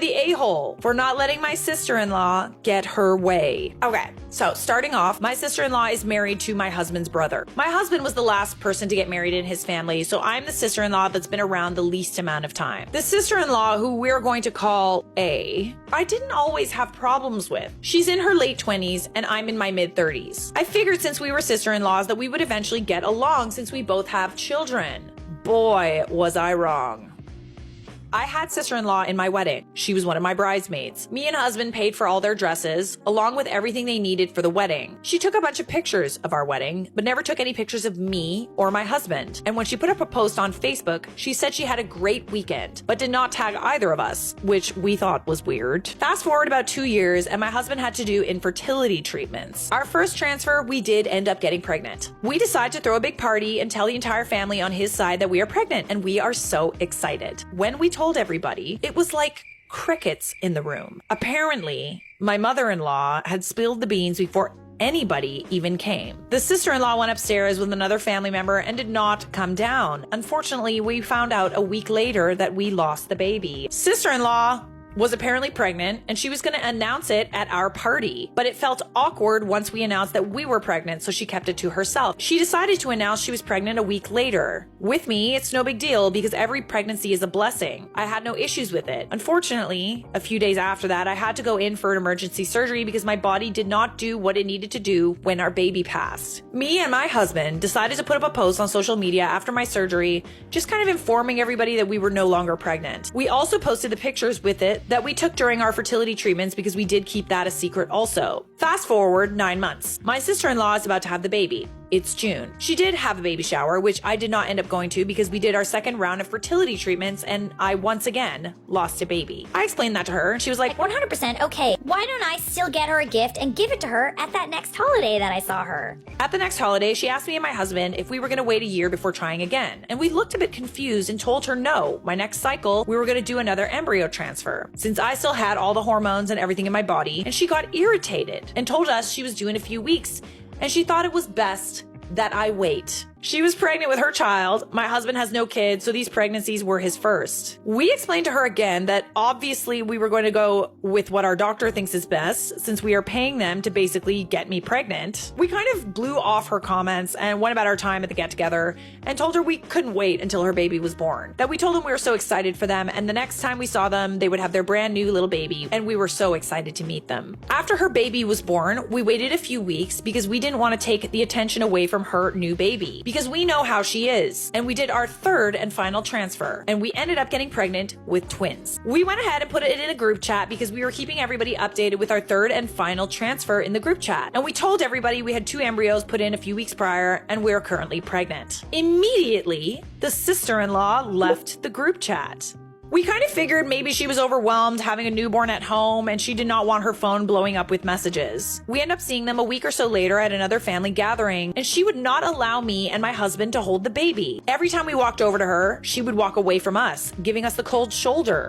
the a-hole for not letting my sister-in-law get her way. Okay, so starting off, my sister-in-law is married to my husband's brother. My husband was the last person to get married in his family, so I'm the sister-in-law that's been around the least amount of time. The sister-in-law, who we're going to call A, I didn't always have problems with. She's in her late 20s and I'm in my mid-30s. I figured since we were sister-in-laws that we would eventually get along since we both have children. Boy, was I wrong. I had sister-in-law in my wedding. She was one of my bridesmaids. Me and husband paid for all their dresses, along with everything they needed for the wedding. She took a bunch of pictures of our wedding, but never took any pictures of me or my husband. And when she put up a post on Facebook, she said she had a great weekend, but did not tag either of us, which we thought was weird. Fast forward about 2 years, and my husband had to do infertility treatments. Our first transfer, we did end up getting pregnant. We decided to throw a big party and tell the entire family on his side that we are pregnant, and we are so excited. When we told everybody, it was like crickets in the room. Apparently, my mother-in-law had spilled the beans before anybody even came. The sister-in-law went upstairs with another family member and did not come down. Unfortunately, we found out a week later that we lost the baby. Sister-in-law was apparently pregnant and she was going to announce it at our party, but it felt awkward once we announced that we were pregnant, so she kept it to herself. She decided to announce she was pregnant a week later. With me, it's no big deal because every pregnancy is a blessing. I had no issues with it. Unfortunately, a few days after that, I had to go in for an emergency surgery because my body did not do what it needed to do when our baby passed. Me and my husband decided to put up a post on social media after my surgery, just kind of informing everybody that we were no longer pregnant. We also posted the pictures with it that we took during our fertility treatments because we did keep that a secret also. Fast forward 9 months. My sister-in-law is about to have the baby. It's June. She did have a baby shower, which I did not end up going to because we did our second round of fertility treatments and I once again lost a baby. I explained that to her. She was like, 100% okay. Why don't I still get her a gift and give it to her at that next holiday that I saw her? At the next holiday, she asked me and my husband if we were going to wait a year before trying again. And we looked a bit confused and told her no. My next cycle, we were going to do another embryo transfer. Since I still had all the hormones and everything in my body, and she got irritated and told us she was due in a few weeks and she thought it was best that I wait. She was pregnant with her child. My husband has no kids, so these pregnancies were his first. We explained to her again that obviously we were going to go with what our doctor thinks is best since we are paying them to basically get me pregnant. We kind of blew off her comments and went about our time at the get-together and told her we couldn't wait until her baby was born. That we told them we were so excited for them and the next time we saw them, they would have their brand new little baby and we were so excited to meet them. After her baby was born, we waited a few weeks because we didn't want to take the attention away from her new baby. Because we know how she is. And we did our third and final transfer. And we ended up getting pregnant with twins. We went ahead and put it in a group chat because we were keeping everybody updated with our third and final transfer in the group chat. And we told everybody we had 2 embryos put in a few weeks prior and we're currently pregnant. Immediately, the sister-in-law left the group chat. We kind of figured maybe she was overwhelmed having a newborn at home and she did not want her phone blowing up with messages. We end up seeing them a week or so later at another family gathering and she would not allow me and my husband to hold the baby. Every time we walked over to her, she would walk away from us, giving us the cold shoulder.